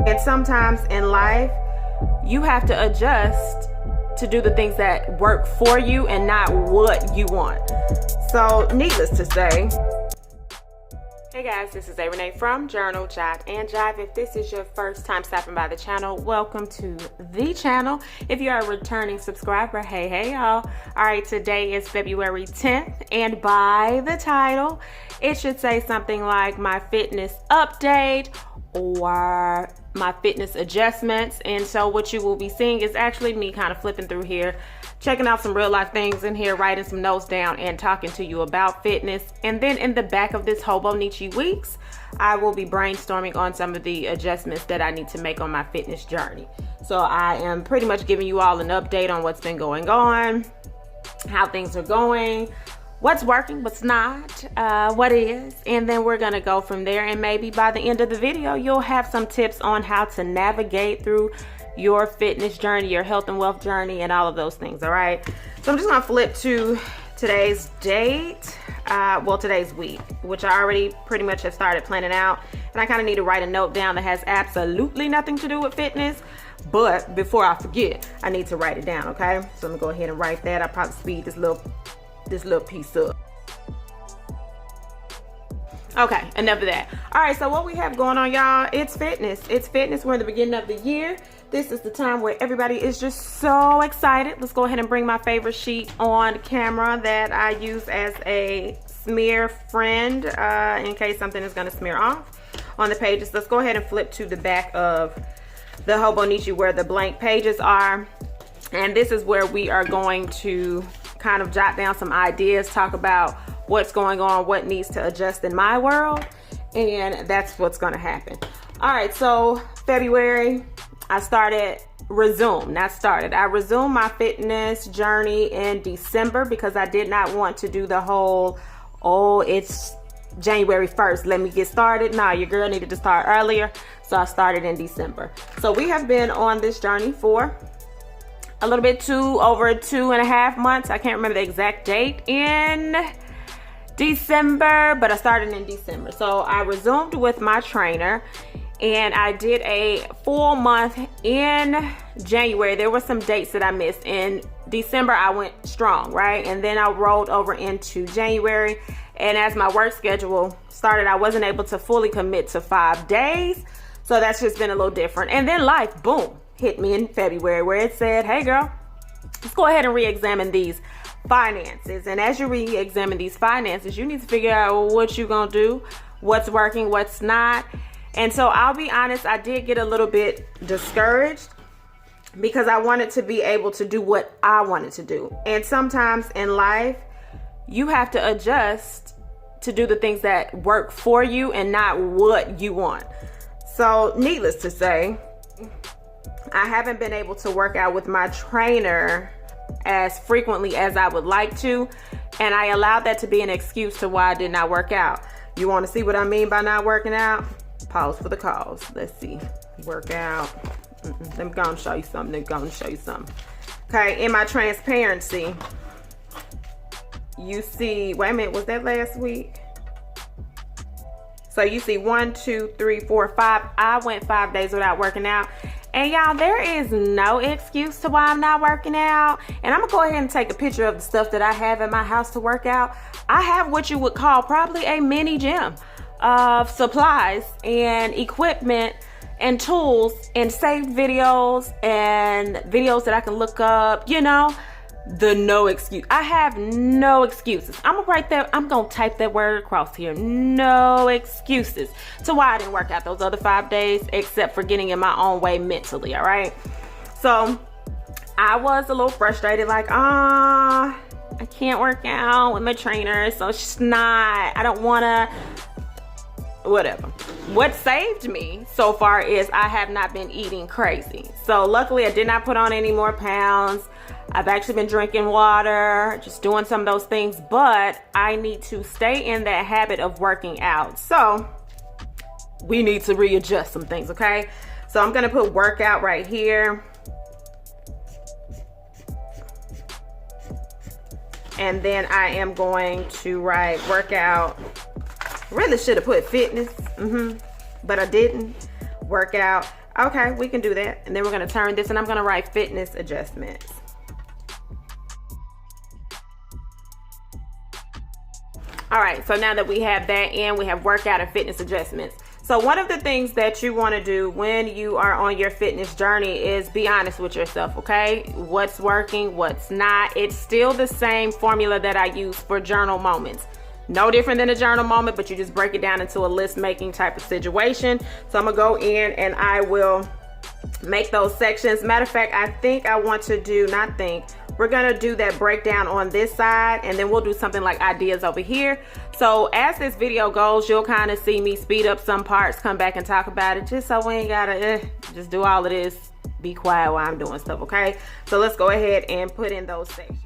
And sometimes in life, you have to adjust to do the things that work for you and not what you want. So needless to say, hey guys, this is Renee from Journal, Jot, and Jive. If this is your first time stopping by the channel, welcome to the channel. If you are a returning subscriber, hey y'all. All right, today is February 10th, and by the title, it should say something like my fitness update or my fitness adjustments. And so what you will be seeing is actually me kind of flipping through here, checking out some real life things in here, writing some notes down and talking to you about fitness. And then in the back of this Hobonichi weeks, I will be brainstorming on some of the adjustments that I need to make on my fitness journey. So I am pretty much giving you all an update on what's been going on, how things are going, what's working, what's not, what is, and then we're gonna go from there. And maybe by the end of the video, you'll have some tips on how to navigate through your fitness journey, your health and wealth journey, and all of those things. All right, so I'm just gonna flip to today's date, well, today's week, which I already pretty much have started planning out, and I kind of need to write a note down that has absolutely nothing to do with fitness. But before I forget, I need to write it down. Okay, so I'm gonna go ahead and write that. I'll probably speed this little piece up. Okay, enough of that. All right, so what we have going on, y'all, it's fitness. It's fitness. We're in the beginning of the year. This is the time where everybody is just so excited. Let's go ahead and bring my favorite sheet on camera that I use as a smear friend in case something is going to smear off on the pages. Let's go ahead and flip to the back of the Hobonichi where the blank pages are. And this is where we are going to kind of jot down some ideas, talk about what's going on, what needs to adjust in my world, and that's what's going to happen. All right, so February, I resumed my fitness journey in December because I did not want to do the whole, oh, it's January 1st, let me get started. Nah, your girl needed to start earlier, so I started in December. So we have been on this journey for a little bit over 2.5 months. I can't remember the exact date in December, but I started in December. So I resumed with my trainer and I did a full month in January. There were some dates that I missed. In December, I went strong, right? And then I rolled over into January. And as my work schedule started, I wasn't able to fully commit to 5 days. So that's just been a little different. And then life, boom, hit me in February where it said, hey girl, let's go ahead and re-examine these finances. And as you re-examine these finances, you need to figure out what you're gonna do, what's working, what's not. And so I'll be honest, I did get a little bit discouraged because I wanted to be able to do what I wanted to do. And sometimes in life, you have to adjust to do the things that work for you and not what you want. So needless to say, I haven't been able to work out with my trainer as frequently as I would like to, and I allowed that to be an excuse to why I did not work out. You want to see what I mean by not working out? Pause for the cause. Let's see. Work out. Let me go and show you something. Okay, in my transparency, you see, wait a minute, was that last week? So you see 1, 2, 3, 4, 5. I went 5 days without working out. And y'all, there is no excuse to why I'm not working out. And I'm gonna go ahead and take a picture of the stuff that I have in my house to work out. I have what you would call probably a mini gym of supplies and equipment and tools and saved videos and videos that I can look up, you know. The no excuse. I have no excuses. I'm gonna type that word across here. No excuses to why I didn't work out those other 5 days, except for getting in my own way mentally. All right. So I was a little frustrated, like, I can't work out with my trainer, so it's just not, I don't wanna, whatever. What saved me so far is I have not been eating crazy. So luckily I did not put on any more pounds. I've actually been drinking water, just doing some of those things, but I need to stay in that habit of working out. So we need to readjust some things, okay? So I'm gonna put workout right here. And then I am going to write workout. Really should have put fitness, but I didn't. Workout. Okay, we can do that. And then we're gonna turn this and I'm gonna write fitness adjustments. All right, so now that we have that in, we have workout and fitness adjustments. So one of the things that you want to do when you are on your fitness journey is be honest with yourself, okay? What's working, what's not. It's still the same formula that I use for journal moments. No different than a journal moment, but you just break it down into a list making type of situation. So I'm gonna go in and I will make those sections. Matter of fact, I think I want to do, not think, we're gonna do that breakdown on this side, and then we'll do something like ideas over here. So as this video goes, you'll kind of see me speed up some parts, come back and talk about it, just so we ain't gotta just do all of this, be quiet while I'm doing stuff, okay? So let's go ahead and put in those sections.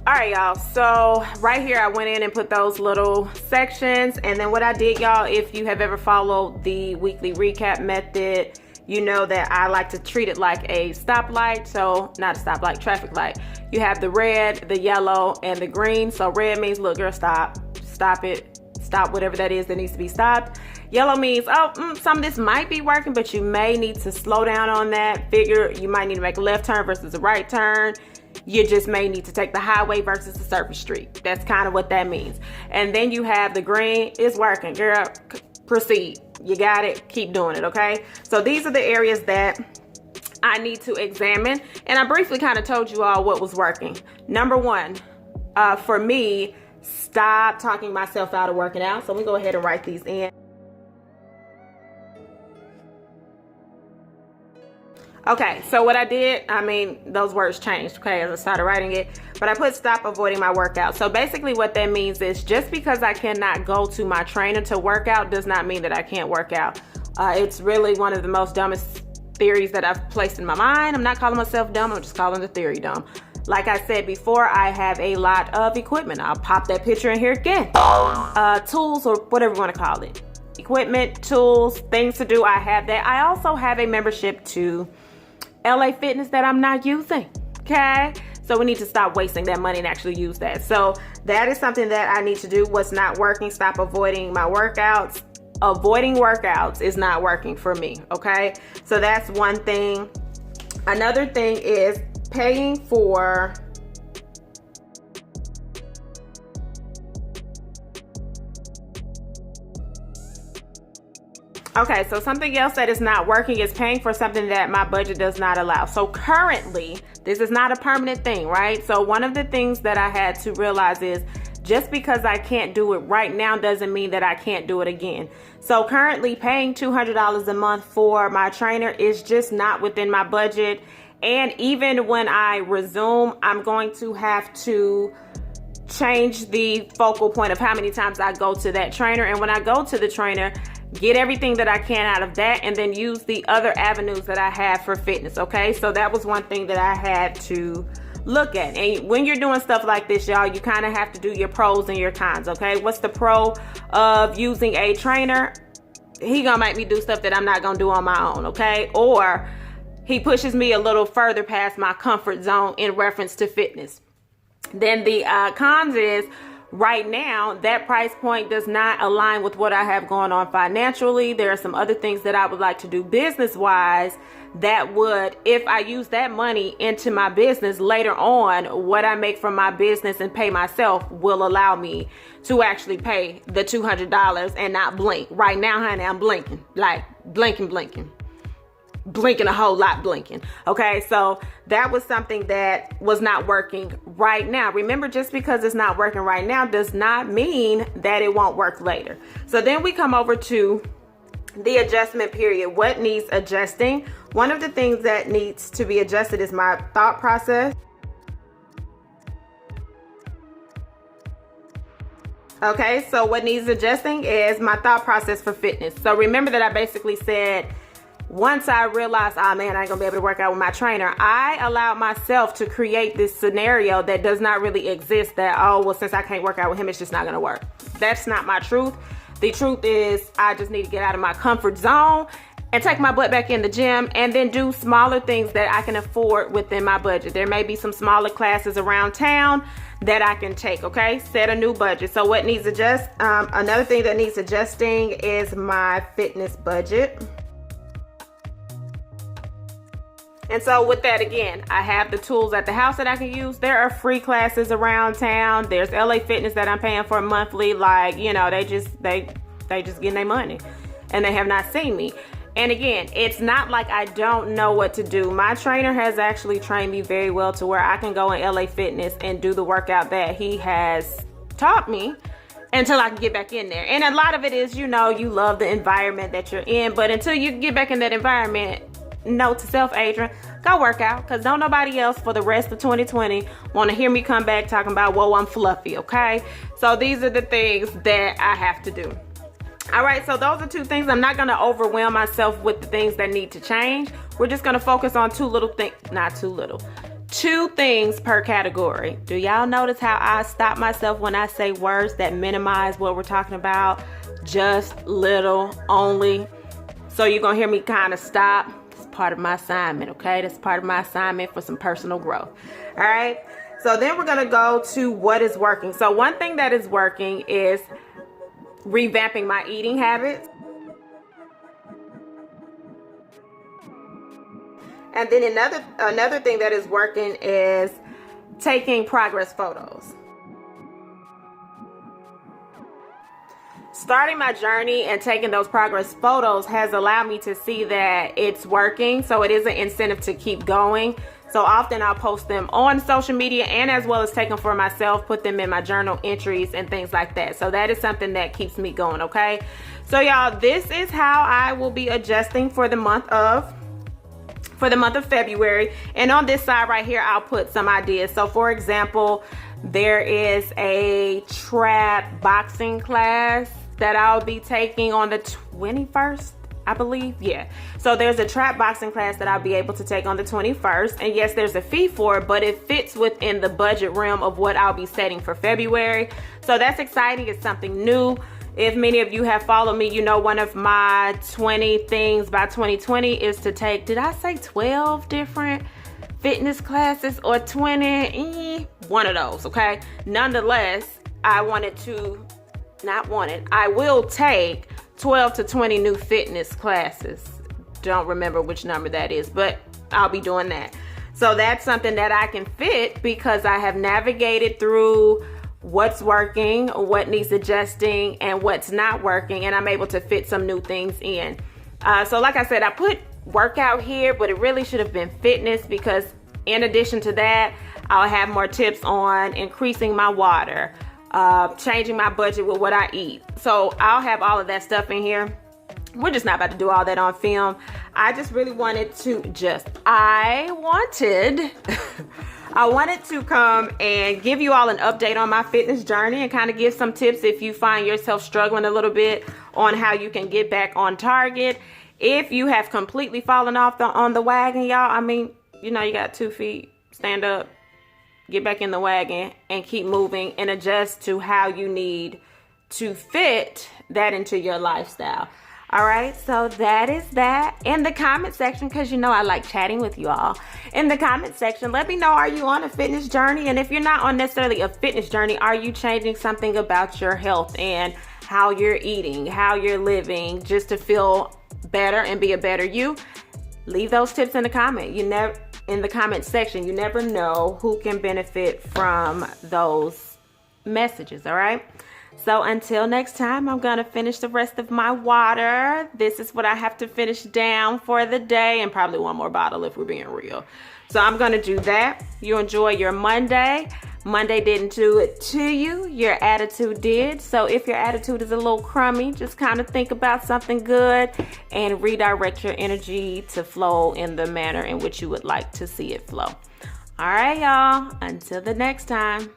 All right, y'all, so right here I went in and put those little sections, and then what I did, y'all, if you have ever followed the weekly recap method, you know that I like to treat it like a stoplight. So not a stoplight, traffic light. You have the red, the yellow, and the green. So red means, look girl, stop it, stop whatever that is that needs to be stopped. Yellow means, some of this might be working, but you may need to slow down on that. Figure you might need to make a left turn versus a right turn. You just may need to take the highway versus the surface street. That's kind of what that means. And then you have the green. It's working, girl. Proceed. You got it. Keep doing it, okay? So these are the areas that I need to examine. And I briefly kind of told you all what was working. Number one, for me, stop talking myself out of working out. So let me go ahead and write these in. Okay, so what I did, those words changed, okay, as I started writing it, but I put stop avoiding my workout. So basically what that means is just because I cannot go to my trainer to work out does not mean that I can't work out. It's really one of the most dumbest theories that I've placed in my mind. I'm not calling myself dumb, I'm just calling the theory dumb. Like I said before, I have a lot of equipment. I'll pop that picture in here again. Tools, or whatever you want to call it. Equipment, tools, things to do, I have that. I also have a membership to LA Fitness that I'm not using, okay? So we need to stop wasting that money and actually use that. So that is something that I need to do. What's not working, stop avoiding my workouts. Avoiding workouts is not working for me, okay? So that's one thing. Another thing is paying for okay, so something else that is not working is paying for something that my budget does not allow. So currently, this is not a permanent thing, right? So one of the things that I had to realize is just because I can't do it right now doesn't mean that I can't do it again. So currently paying $200 a month for my trainer is just not within my budget. And even when I resume, I'm going to have to change the focal point of how many times I go to that trainer. And when I go to the trainer, get everything that I can out of that and then use the other avenues that I have for fitness, okay? So that was one thing that I had to look at. And when you're doing stuff like this, y'all, you kind of have to do your pros and your cons, okay? What's the pro of using a trainer? He gonna make me do stuff that I'm not gonna do on my own, okay? Or he pushes me a little further past my comfort zone in reference to fitness. Then the cons is, right now, that price point does not align with what I have going on financially. There are some other things that I would like to do business-wise that would, if I use that money into my business later on, what I make from my business and pay myself will allow me to actually pay the $200 and not blink. Right now, honey, I'm blinking, like blinking a whole lot, blinking. Okay, so that was something that was not working right now. Remember, just because it's not working right now does not mean that it won't work later. So then we come over to the adjustment period. What needs adjusting? One of the things that needs to be adjusted is my thought process. Okay, so what needs adjusting is my thought process for fitness. So remember that I basically said, once I realized, oh man, I ain't gonna be able to work out with my trainer, I allowed myself to create this scenario that does not really exist, that, oh, well, since I can't work out with him, it's just not gonna work. That's not my truth. The truth is I just need to get out of my comfort zone and take my butt back in the gym, and then do smaller things that I can afford within my budget. There may be some smaller classes around town that I can take, okay? Set a new budget. So what needs adjust? Another thing that needs adjusting is my fitness budget. And so with that, again, I have the tools at the house that I can use. There are free classes around town. There's LA Fitness that I'm paying for monthly. Like, you know, they just getting their money, and they have not seen me. And again, it's not like I don't know what to do. My trainer has actually trained me very well to where I can go in LA Fitness and do the workout that he has taught me until I can get back in there. And a lot of it is, you know, you love the environment that you're in, but until you get back in that environment, note to self, Adrian, go work out, because don't nobody else for the rest of 2020 want to hear me come back talking about, whoa, I'm fluffy, okay? So these are the things that I have to do. All right, so those are two things. I'm not going to overwhelm myself with the things that need to change. We're just going to focus on two things per category. Do y'all notice how I stop myself when I say words that minimize what we're talking about? Just, little, only. So you're going to hear me kind of stop. It's part of my assignment, okay? That's part of my assignment for some personal growth. All right, so then we're going to go to what is working. So one thing that is working is revamping my eating habits. And then another thing that is working is taking progress photos. Starting my journey and taking those progress photos has allowed me to see that it's working. So it is an incentive to keep going. So often I'll post them on social media, and as well as take them for myself, put them in my journal entries and things like that. So that is something that keeps me going, okay? So y'all, this is how I will be adjusting for the month of February. And on this side right here, I'll put some ideas. So for example, there is a trap boxing class that I'll be taking on the 21st. I believe, yeah. So there's a trap boxing class that I'll be able to take on the 21st. And yes, there's a fee for it, but it fits within the budget realm of what I'll be setting for February. So that's exciting. It's something new. If many of you have followed me, you know one of my 20 things by 2020 is to take, did I say 12 different fitness classes or 20? One of those, okay? Nonetheless, I will take 12 to 20 new fitness classes. Don't remember which number that is, but I'll be doing that. So that's something that I can fit because I have navigated through what's working, what needs adjusting, and what's not working, and I'm able to fit some new things in. So like I said, I put workout here, but it really should have been fitness, because in addition to that, I'll have more tips on increasing my water, changing my budget with what I eat. So I'll have all of that stuff in here. We're just not about to do all that on film. I just really wanted to I wanted to come and give you all an update on my fitness journey and kind of give some tips if you find yourself struggling a little bit on how you can get back on target. If you have completely fallen off on the wagon, y'all, I mean, you know, you got 2 feet, stand up, get back in the wagon and keep moving and adjust to how you need to fit that into your lifestyle. All right, so that is that. In the comment section, because you know I like chatting with you all. In the comment section, let me know, are you on a fitness journey? And if you're not on necessarily a fitness journey, are you changing something about your health and how you're eating, how you're living, just to feel better and be a better you? Leave those tips in the comment. In the comment section, you never know who can benefit from those messages, all right? So until next time, I'm going to finish the rest of my water. This is what I have to finish down for the day, and probably one more bottle if we're being real. So I'm going to do that. You enjoy your Monday. Monday didn't do it to you, your attitude did. So if your attitude is a little crummy, just kind of think about something good and redirect your energy to flow in the manner in which you would like to see it flow. All right, y'all. Until the next time.